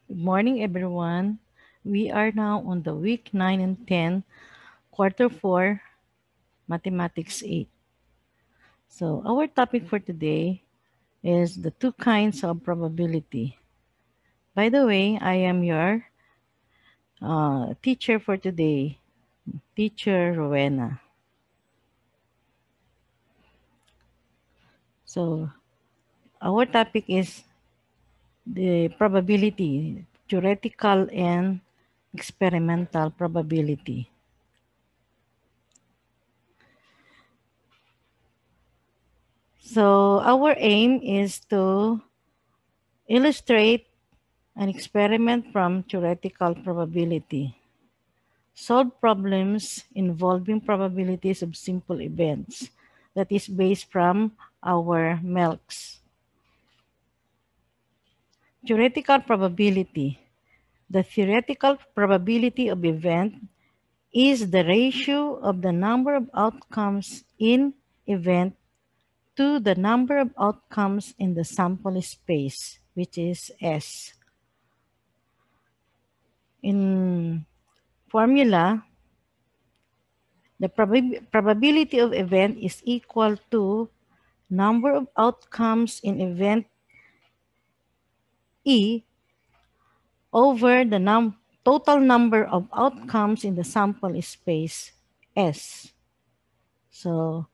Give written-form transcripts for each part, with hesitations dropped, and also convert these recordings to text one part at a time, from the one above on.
Good morning, everyone. We are now on the week 9 and 10, quarter 4, mathematics 8. So, our topic for today is the two kinds of probability. By the way, I am your teacher for today, Teacher Rowena. So, our topic is the probability, theoretical and experimental probability. So, our aim is to illustrate an experiment from theoretical probability. Solve problems involving probabilities of simple events that is based from our MELCs. Theoretical probability. The theoretical probability of event is the ratio of the number of outcomes in event to the number of outcomes in the sample space, which is S. In formula, the probability of event is equal to number of outcomes in event E over the total number of outcomes in the sample space S. So,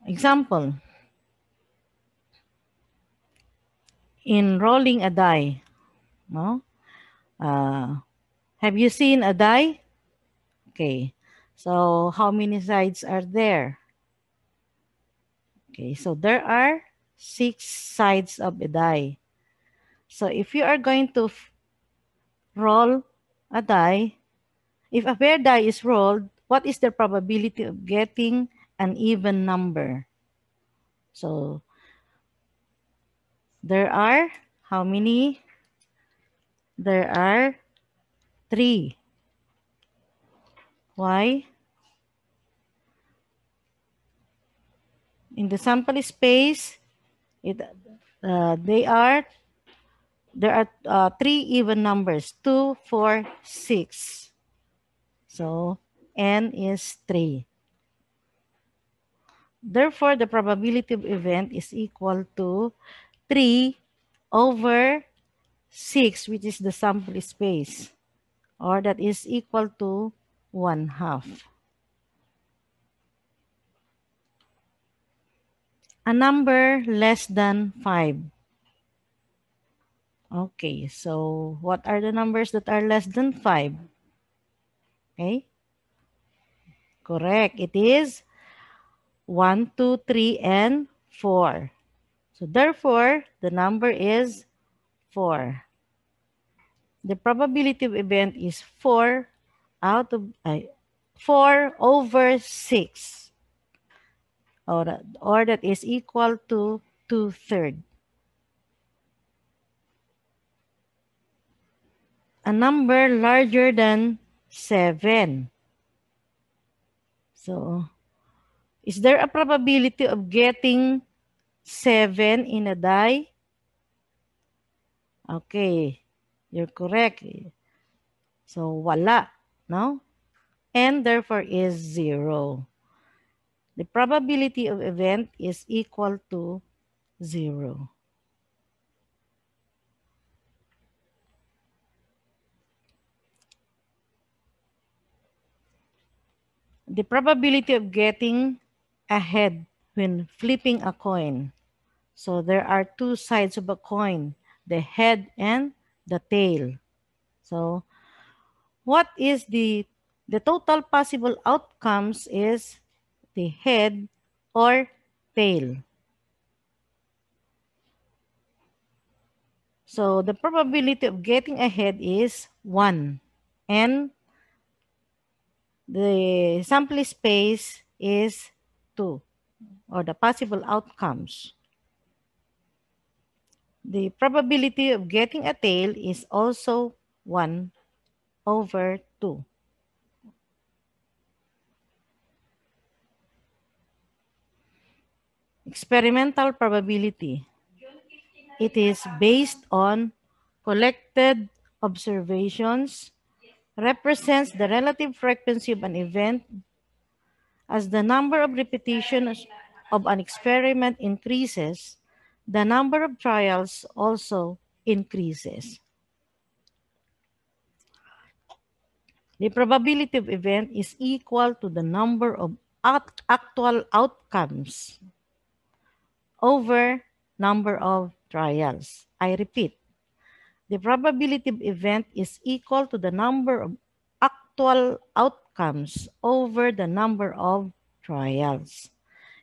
example, in rolling a die, no? Have you seen a die? Okay. So, how many sides are there? Okay, so there are 6 sides of a die. So, if you are going to roll a die, if a pair die is rolled, what is the probability of getting an even number? So, there are how many? There are 3. Why? In the sample space, it, they are there are 3 even numbers, 2, 4, 6. So, n is 3. Therefore, the probability of event is equal to 3 over 6, which is the sample space, or that is equal to 1/2. A number less than 5. Okay, so what are the numbers that are less than 5? Okay, correct. It is 1, 2, 3, and 4. So therefore, the number is 4. The probability of event is 4 out of 4 over 6, or that is equal to 2/3. A number larger than 7. So, is there a probability of getting 7 in a die? Okay, you're correct. So, wala, no? And therefore is 0. The probability of event is equal to 0. The probability of getting ahead when flipping a coin. So there are 2 sides of a coin, the head and the tail. So what is the total possible outcomes is the head or tail. So the probability of getting ahead is 1, and the sample space is 2, or the possible outcomes. The probability of getting a tail is also 1 over 2. Experimental probability. It is based on collected observations, represents the relative frequency of an event. As the number of repetitions of an experiment increases, the number of trials also increases. The probability of event is equal to the number of actual outcomes over number of trials. I repeat, the probability of event is equal to the number of actual outcomes over the number of trials.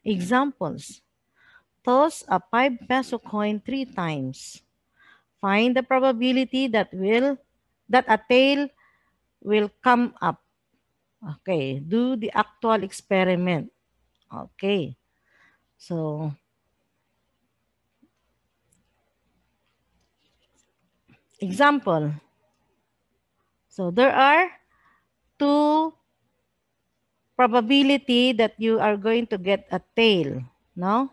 Examples: toss a 5 peso coin 3 times. Find the probability that a tail will come up. Okay, do the actual experiment. Okay. So, example. So, there are two probability that you are going to get a tail, no?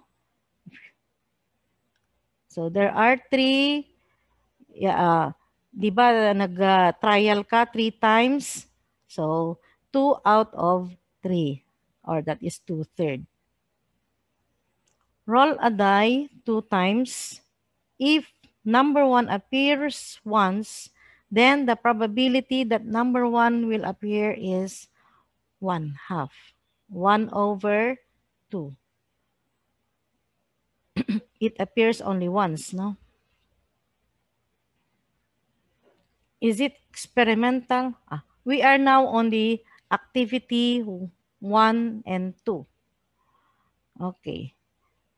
So, there are three, di ba nag-trial ka 3 times? So, 2 out of 3, or that is 2/3. Roll a die 2 times. If number 1 appears once, then the probability that number 1 will appear is 1/2. 1 over 2. It appears only once, no? Is it experimental? We are now on the activity 1 and 2. Okay.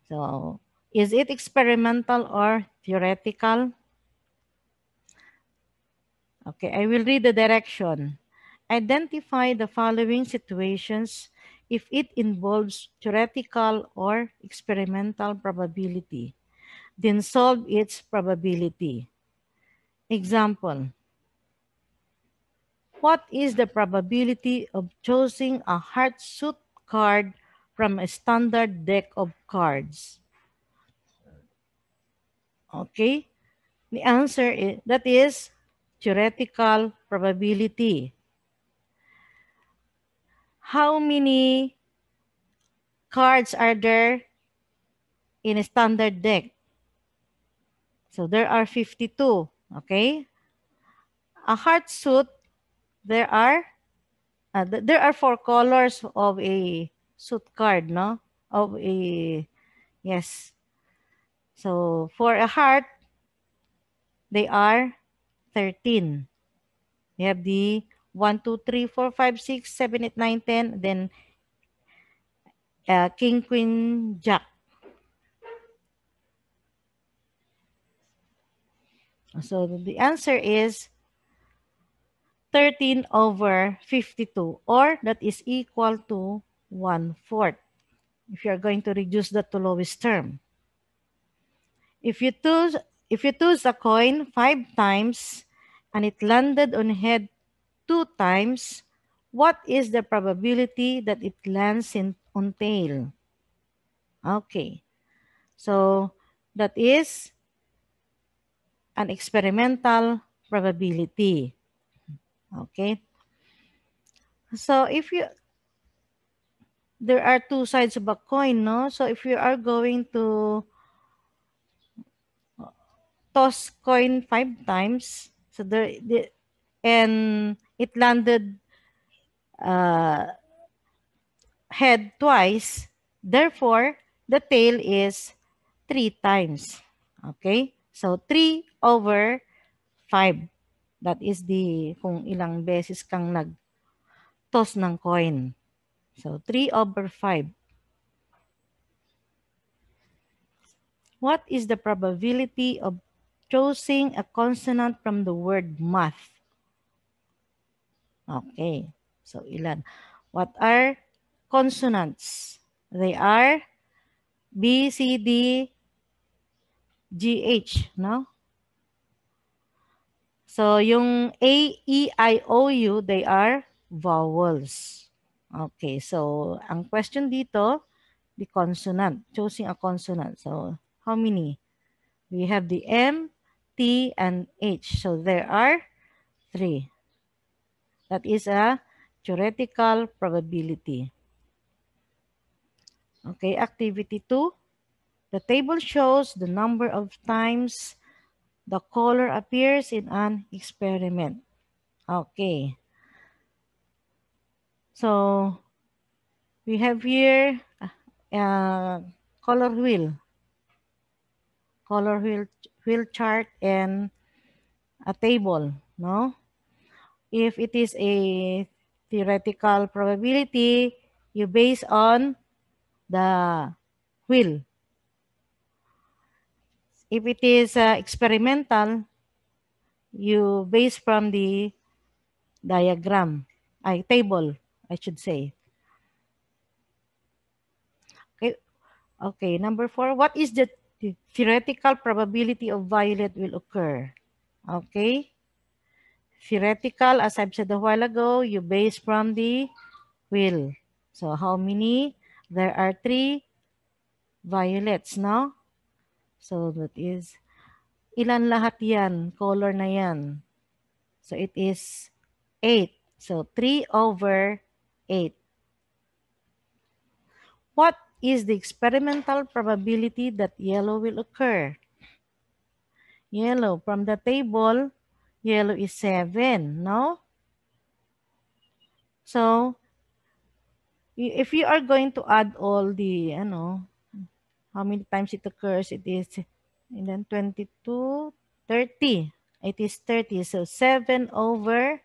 So, is it experimental or theoretical? Okay, I will read the direction. Identify the following situations if it involves theoretical or experimental probability. Then solve its probability. Example: what is the probability of choosing a heart suit card from a standard deck of cards? Okay, the answer is that is theoretical probability. How many cards are there in a standard deck? So there are 52. Okay, a heart suit, there are there are 4 colors of a suit card, no? Of a, yes. So for a heart, they are 13. We have the 1, 2, 3, 4, 5, 6, 7, 8, 9, 10. Then king, queen, jack. So the answer is 13 over 52, or that is equal to 1/4. If you are going to reduce that to lowest term. If you toss a coin 5 times and it landed on head 2 times, what is the probability that it lands on tail? Okay. So that is an experimental probability. Okay. So if you, there are two sides of a coin, no? So if you are going to toss coin 5 times, so and it landed head twice, therefore the tail is 3 times. Okay? So 3 over 5. That is the kung ilang beses kang nag-toss ng coin. So 3 over 5. What is the probability of choosing a consonant from the word math? Okay. So ilan? What are consonants? They are B, C, D, G, H, no? So yung A, E, I, O, U, they are vowels. Okay, so ang question dito, the consonant, choosing a consonant. So how many? We have the M, T, and H. So there are 3. That is a theoretical probability. Okay, activity 2. The table shows the number of times the color appears in an experiment. Okay. So we have here uh, color wheel chart and a table, no? If it is a theoretical probability, you base on the wheel. If it is experimental, you base from the table, I should say. Okay, okay. Number 4, what is the theoretical probability of violet will occur? Okay, theoretical, as I've said a while ago, you base from the wheel. So how many? There are 3 violets, no? So that is, ilan lahat yan? Color na yan. So it is 8. So 3 over 8. What is the experimental probability that yellow will occur? Yellow, from the table, yellow is 7, no? So, if you are going to add all the, how many times it occurs, it is, and then 22, 30. It is 30. So, 7 over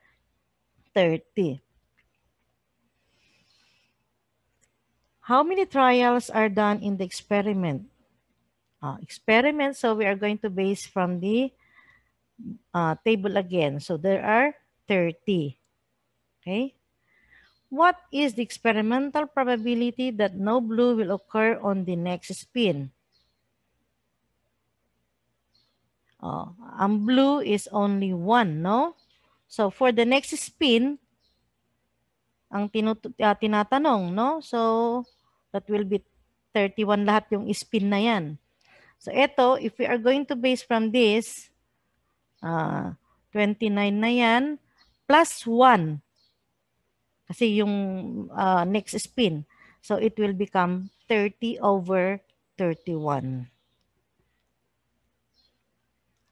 30. How many trials are done in the experiment? Experiment, so we are going to base from the table again. So, there are 30. Okay? What is the experimental probability that no blue will occur on the next spin? Ang blue is only 1, no? So, for the next spin, ang tinatanong, no? So, that will be 31 lahat yung spin na yan. So, ito, if we are going to base from this, 29 na yan, plus 1. Kasi yung next spin. So, it will become 30 over 31.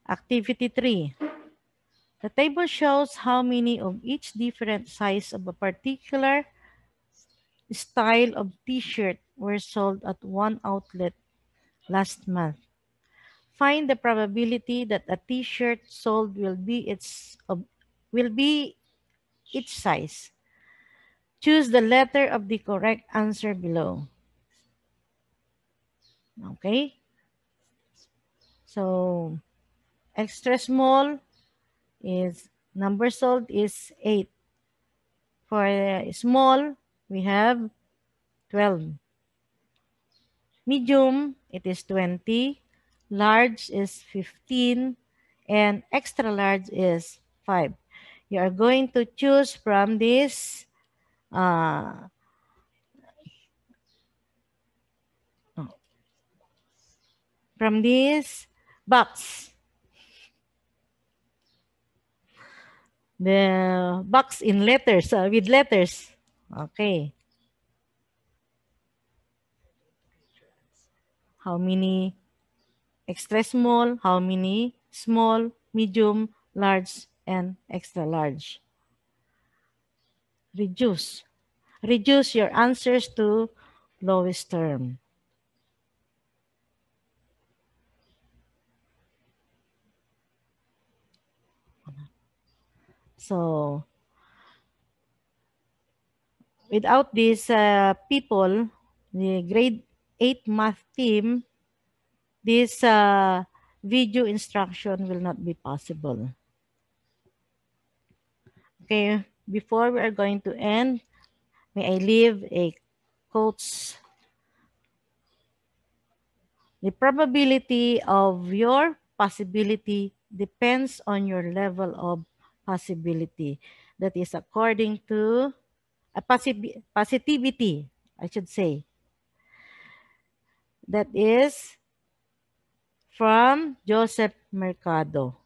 Activity 3. The table shows how many of each different size of a particular style of t-shirt were sold at one outlet last month. Find the probability that a t-shirt sold will be its size. Choose the letter of the correct answer below. Okay? So, extra small is number sold is 8. For small, we have 12. Medium, it is 20. Large is 15. And extra large is 5. You are going to choose from this box. The box in letters, with letters. Okay. How many extra small? How many small, medium, large, and extra large? Reduce. Reduce your answers to lowest term. So, without these people, the grade 8 math team, this video instruction will not be possible. Okay, before we are going to end, may I leave a quotes. The probability of your possibility depends on your level of possibility. That is according to positivity, I should say. That is from Joseph Mercado.